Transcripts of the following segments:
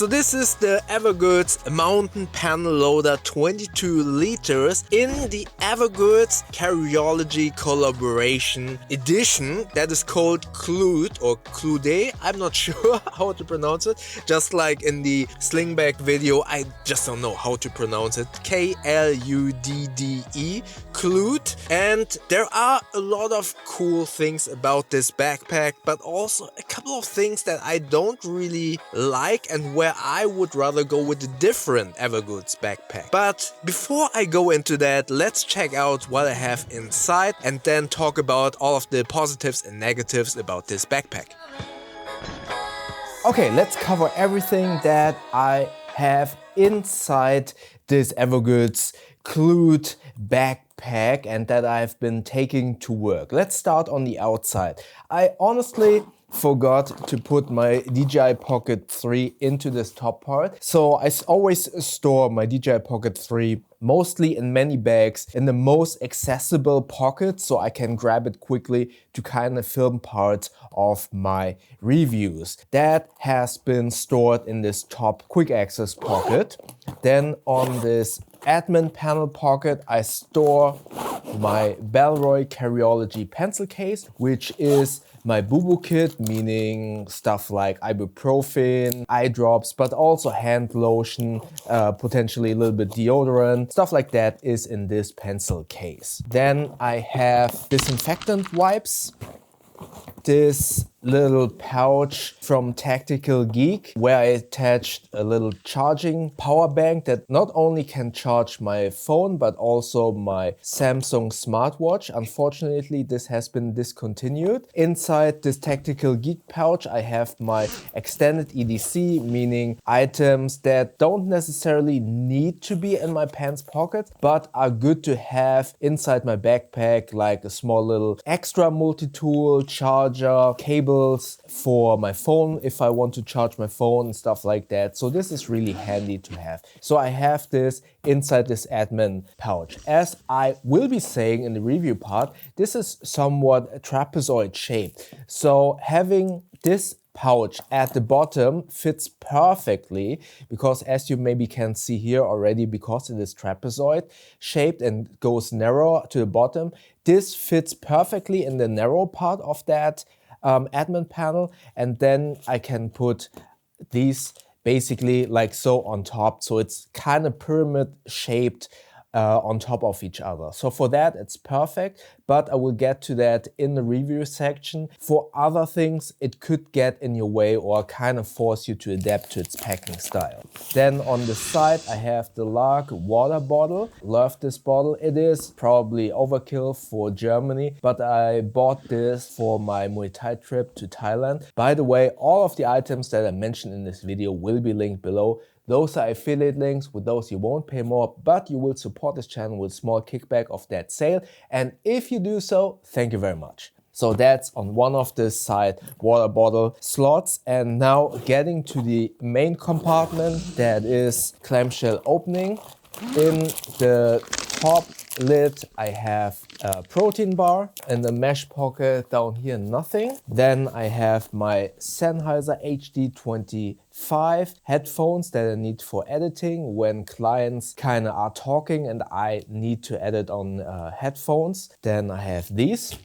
So this is the Evergoods Mountain Panel Loader 22 liters in the Evergoods Carryology Collaboration Edition that is called Kludde or Kludde. I'm not sure how to pronounce it. Just like in the slingback video, I just don't know how to pronounce it. K-L-U-D-D-E, Kludde. And there are a lot of cool things about this backpack, but also a couple of things that I don't really like and where I would rather go with a different Evergoods backpack. But before I go into that, let's check out what I have inside and then talk about all of the positives and negatives about this backpack. Okay, let's cover everything that I have inside this Evergoods Kludde Backpack and that I've been taking to work. Let's start on the outside. I honestly forgot to put my DJI Pocket 3 into this top part. So I always store my DJI Pocket 3 mostly in many bags in the most accessible pocket so I can grab it quickly to kind of film parts of my reviews. That has been stored in this top quick access pocket. Then on this admin panel pocket, I store my Bellroy Carryology pencil case, which is my boo-boo kit, meaning stuff like ibuprofen, eye drops, but also hand lotion, potentially a little bit deodorant. Stuff like that is in this pencil case. Then I have disinfectant wipes. This little pouch from Tactical Geek where I attached a little charging power bank that not only can charge my phone but also my Samsung smartwatch. Unfortunately, this has been discontinued. Inside this Tactical Geek pouch I have my extended EDC, meaning items that don't necessarily need to be in my pants pocket but are good to have inside my backpack, like a small little extra multi-tool, charger, cable for my phone if I want to charge my phone and stuff like that. So this is really handy to have. So I have this inside this admin pouch. As I will be saying in the review part, this is somewhat trapezoid shaped. So having this pouch at the bottom fits perfectly because, as you maybe can see here already, because it is trapezoid shaped and goes narrow to the bottom, this fits perfectly in the narrow part of that admin panel, and then I can put these basically like so on top, so it's kind of pyramid shaped on top of each other. So for that it's perfect, but I will get to that in the review section. For other things it could get in your way or kind of force you to adapt to its packing style. Then on the side I have the Lark water bottle. Love this bottle. It is probably overkill for Germany, but I bought this for my Muay Thai trip to Thailand. By the way, all of the items that I mentioned in this video will be linked below. Those are affiliate links. With those you won't pay more, but you will support this channel with a small kickback of that sale. And if you do so, thank you very much. So that's on one of the side water bottle slots. And now getting to the main compartment, that is clamshell opening. In the top lid I have a protein bar. In the mesh pocket down here nothing. Then I have my Sennheiser HD25 headphones that I need for editing when clients kind of are talking and I need to edit on headphones. Then I have these.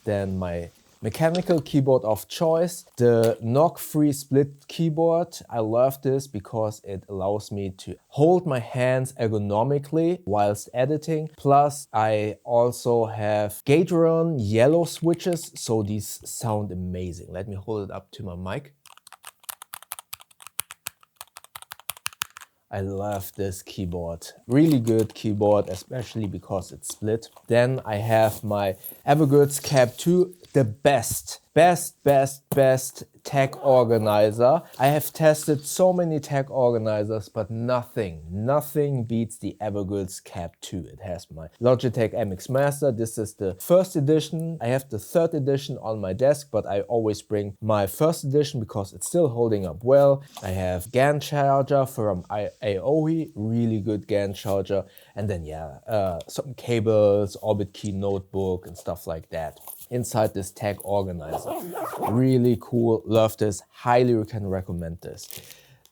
Then my mechanical keyboard of choice, the knock-free split keyboard. I love this because it allows me to hold my hands ergonomically whilst editing. Plus I also have Gateron yellow switches, so these sound amazing. Let me hold it up to my mic. I love this keyboard. Really good keyboard, especially because it's split. Then I have my Evergoods Cap 2, the best tag organizer. I have tested so many tag organizers, but nothing beats the Evergoods Cap 2. It has my Logitech MX Master. This is the first edition. I have the third edition on my desk, but I always bring my first edition because it's still holding up well. I have GAN charger from AOE, really good GAN charger. And then some cables, Orbit Key notebook and stuff like that. Inside this tag organizer. Really cool, love this, highly can recommend this.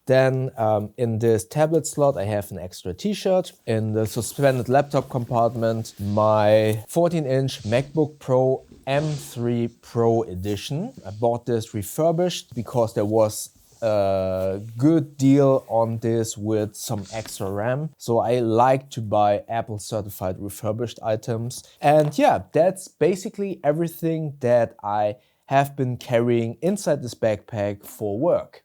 Then in this tablet slot, I have an extra t-shirt. In the suspended laptop compartment, my 14-inch MacBook Pro M3 Pro edition. I bought this refurbished because there was a good deal on this with some extra RAM. So I like to buy Apple certified refurbished items. And yeah, that's basically everything that I have been carrying inside this backpack for work.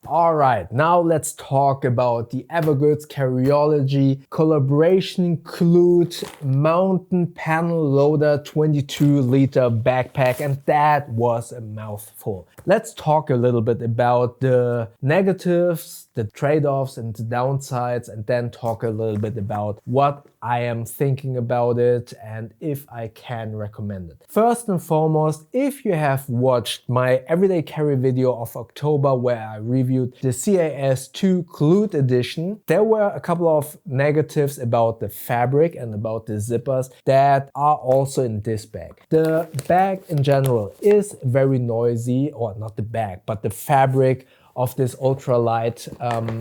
Alright, now let's talk about the Evergoods Carryology Kludde Mountain Panel Loader 22-liter backpack, and that was a mouthful. Let's talk a little bit about the negatives, the trade-offs and the downsides, and then talk a little bit about what I am thinking about it and if I can recommend it. First and foremost, if you have watched my everyday carry video of October where I reviewed the CAS2 Kludde edition, there were a couple of negatives about the fabric and about the zippers that are also in this bag. The bag in general is very noisy, or not the bag, but the fabric of this ultralight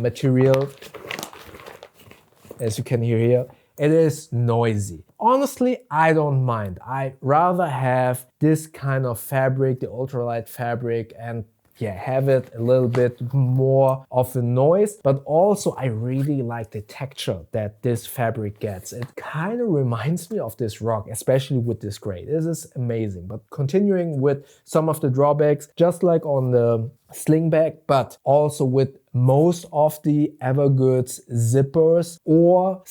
material. As you can hear here, it is noisy. Honestly, I don't mind. I rather have this kind of fabric, the ultralight fabric, and yeah, have it a little bit more of a noise, but also I really like the texture that this fabric gets. It kind of reminds me of this rock, especially with this gray. This is amazing. But continuing with some of the drawbacks, just like on the sling bag, but also with most of the Evergoods zippers or /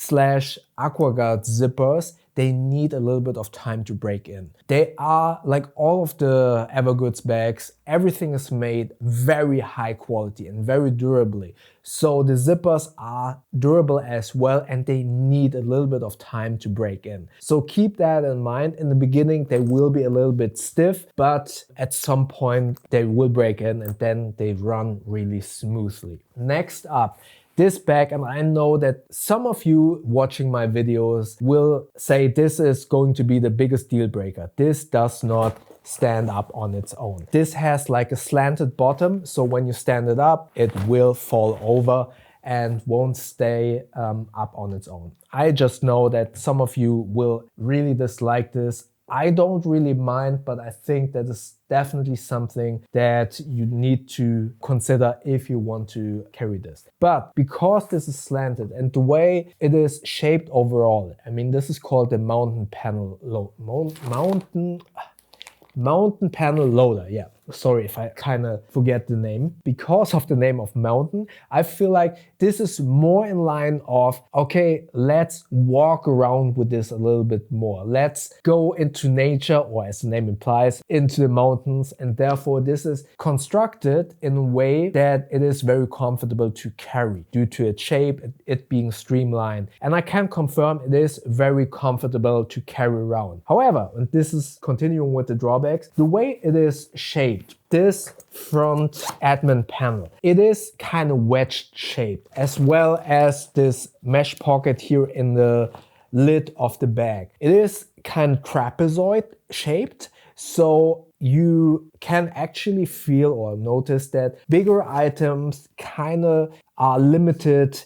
AquaGuard zippers, they need a little bit of time to break in. They are like all of the Evergoods bags, everything is made very high quality and very durably. So the zippers are durable as well, and they need a little bit of time to break in. So keep that in mind. In the beginning, they will be a little bit stiff, but at some point they will break in and then they run really smoothly. Next up, this bag, and I know that some of you watching my videos will say this is going to be the biggest deal breaker. This does not stand up on its own. This has like a slanted bottom, so when you stand it up, it will fall over and won't stay up on its own. I just know that some of you will really dislike this. I don't really mind, but I think that is definitely something that you need to consider if you want to carry this. But because this is slanted and the way it is shaped overall, I mean, this is called the Mountain Panel Panel Loader, yeah. Sorry if I kind of forget the name. Because of the name of mountain, I feel like this is more in line of, okay, let's walk around with this a little bit more. Let's go into nature, or as the name implies, into the mountains. And therefore this is constructed in a way that it is very comfortable to carry due to its shape, it being streamlined. And I can confirm it is very comfortable to carry around. However, and this is continuing with the drawbacks, the way it is shaped, this front admin panel, it is kind of wedged shaped, as well as this mesh pocket here in the lid of the bag. It is kind of trapezoid shaped, so you can actually feel or notice that bigger items kind of are limited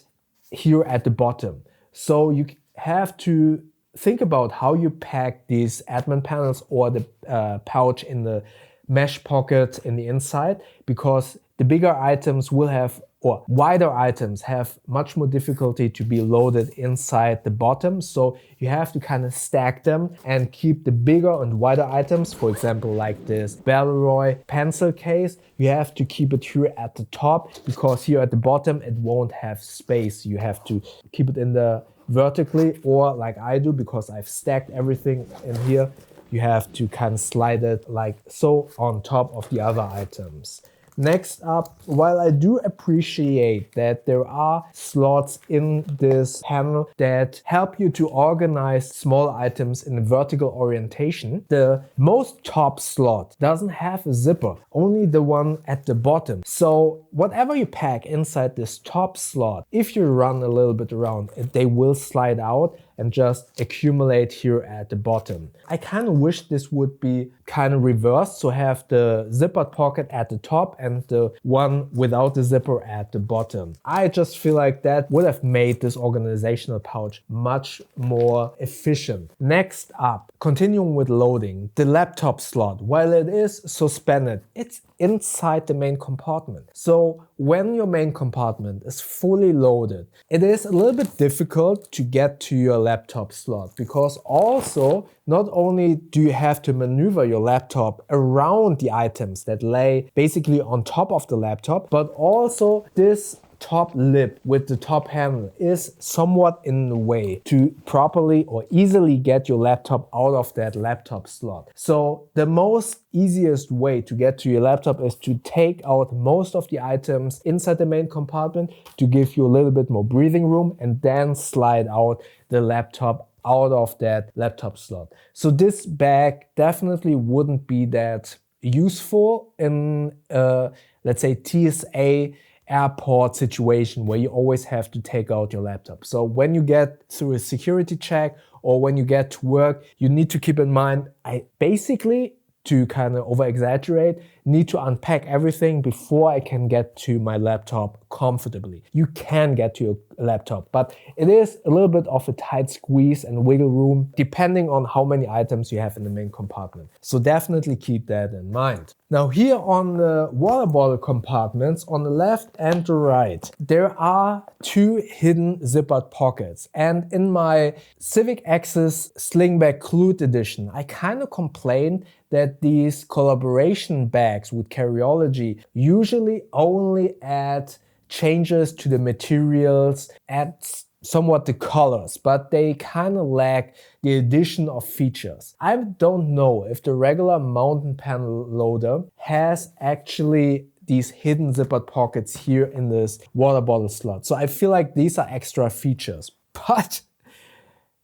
here at the bottom. So you have to think about how you pack these admin panels or the pouch in the mesh pocket in the inside, because the bigger items will have, or wider items have much more difficulty to be loaded inside the bottom. So you have to kind of stack them and keep the bigger and wider items, for example, like this Balleroy pencil case, you have to keep it here at the top, because here at the bottom it won't have space. You have to keep it in the vertically, or like I do, because I've stacked everything in here, you have to kind of slide it like so on top of the other items. Next up, while I do appreciate that there are slots in this panel that help you to organize small items in a vertical orientation, the most top slot doesn't have a zipper, only the one at the bottom. So whatever you pack inside this top slot, if you run a little bit around, they will slide out and just accumulate here at the bottom. I kind of wish this would be kind of reversed, so have the zippered pocket at the top and the one without the zipper at the bottom. I just feel like that would have made this organizational pouch much more efficient. Next up, continuing with loading, the laptop slot. While it is suspended, it's inside the main compartment. So when your main compartment is fully loaded, it is a little bit difficult to get to your laptop slot, because also not only do you have to maneuver your laptop around the items that lay basically on top of the laptop, but also this top lip with the top handle is somewhat in the way to properly or easily get your laptop out of that laptop slot. So the most easiest way to get to your laptop is to take out most of the items inside the main compartment to give you a little bit more breathing room, and then slide out the laptop out of that laptop slot. So this bag definitely wouldn't be that useful in let's say TSA airport situation where you always have to take out your laptop. So when you get through a security check or when you get to work, you need to keep in mind, I basically, to kind of over exaggerate, need to unpack everything before I can get to my laptop comfortably. You can get to your laptop, but it is a little bit of a tight squeeze and wiggle room depending on how many items you have in the main compartment. So definitely keep that in mind. Now here on the water bottle compartments on the left and the right, there are two hidden zippered pockets. And in my Civic Access Slingback Kludde edition, I kind of complained that these collaboration bags with Carryology usually only add changes to the materials, add somewhat the colors, but they kind of lack the addition of features. I don't know if the regular mountain panel loader has actually these hidden zippered pockets here in this water bottle slot. So I feel like these are extra features, but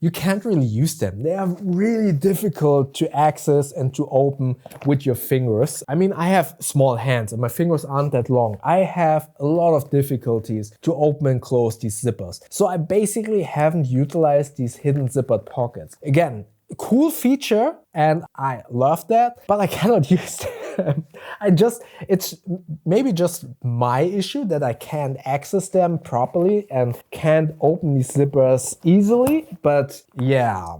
you can't really use them. They are really difficult to access and to open with your fingers. I mean, I have small hands and my fingers aren't that long. I have a lot of difficulties to open and close these zippers. So I basically haven't utilized these hidden zippered pockets. Again, a cool feature and I love that, but I cannot use them. It's maybe just my issue that I can't access them properly and can't open these zippers easily, but yeah,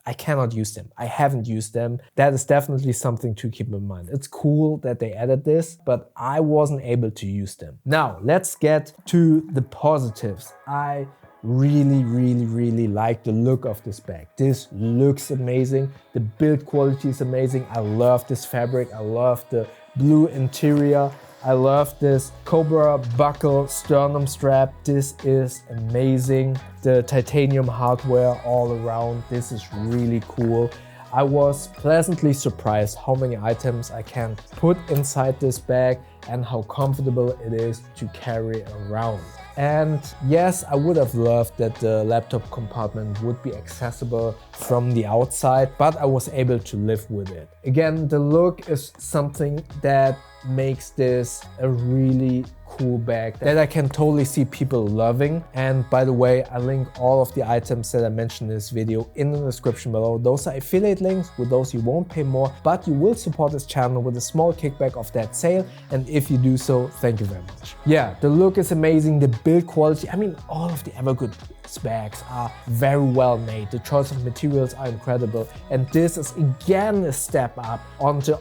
I cannot use them. I haven't used them. That is definitely something to keep in mind. It's cool that they added this, but I wasn't able to use them. Now, let's get to the positives. I really like the look of this bag. This looks amazing. The build quality is amazing. I love this fabric. I love the blue interior. I love this Cobra buckle sternum strap. This is amazing. The titanium hardware all around. This is really cool. I was pleasantly surprised how many items I can put inside this bag and how comfortable it is to carry around. And yes, I would have loved that the laptop compartment would be accessible from the outside, but I was able to live with it. Again, the look is something that makes this a really cool bag that I can totally see people loving. And by the way, I link all of the items that I mentioned in this video in the description below. Those are affiliate links. With those you won't pay more, but you will support this channel with a small kickback of that sale. And if you do so, thank you very much. Yeah, the look is amazing. The build quality, I mean, all of the Evergoods bags are very well made. The choice of materials are incredible. And this is again a step up on the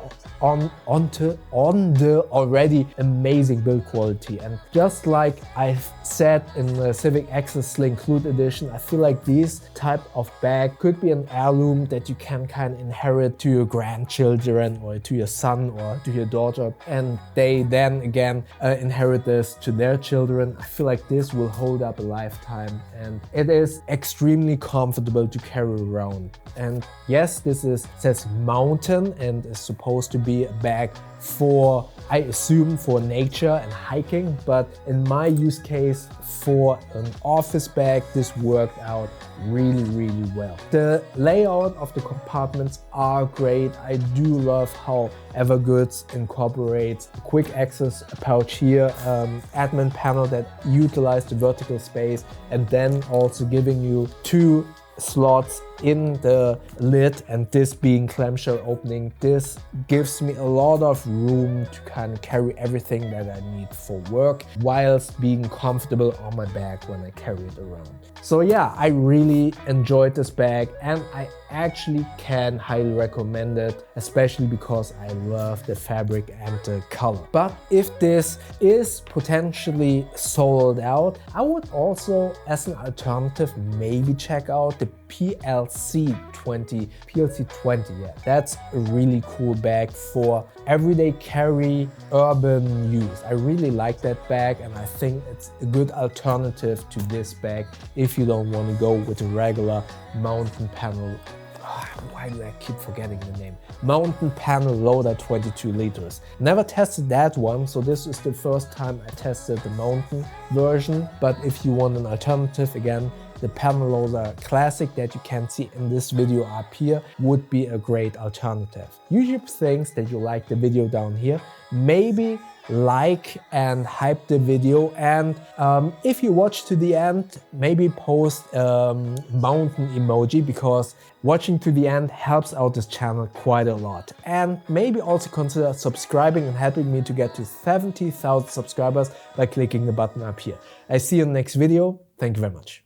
already amazing build quality. And just like I've said in the Civic Access Sling Kludde edition, I feel like this type of bag could be an heirloom that you can kind of inherit to your grandchildren or to your son or to your daughter, and they then again inherit this to their children. I feel like this will hold up a lifetime, and it is extremely comfortable to carry around. And yes, this says mountain and is supposed to be a bag for, I assume, for nature and hiking, but in my use case for an office bag, this worked out really well. The layout of the compartments are great. I do love how Evergoods incorporates a quick access pouch here, admin panel that utilize the vertical space, and then also giving you two slots in the lid and this being clamshell opening, this gives me a lot of room to kind of carry everything that I need for work whilst being comfortable on my back when I carry it around. So yeah, I really enjoyed this bag and I actually can highly recommend it, especially because I love the fabric and the color. But if this is potentially sold out, I would also, as an alternative, maybe check out the PLC20, yeah, that's a really cool bag for everyday carry, urban use. I really like that bag and I think it's a good alternative to this bag if you don't want to go with a regular mountain panel. Why do I keep forgetting the name? Mountain Panel Loader 22 liters. Never tested that one, so this is the first time I tested the mountain version. But if you want an alternative, again, the Panel Loader Classic that you can see in this video up here would be a great alternative. YouTube thinks that you like the video down here. Maybe like and hype the video, and if you watch to the end, maybe post mountain emoji, because watching to the end helps out this channel quite a lot. And maybe also consider subscribing and helping me to get to 70,000 subscribers by clicking the button up here. I see you in the next video. Thank you very much.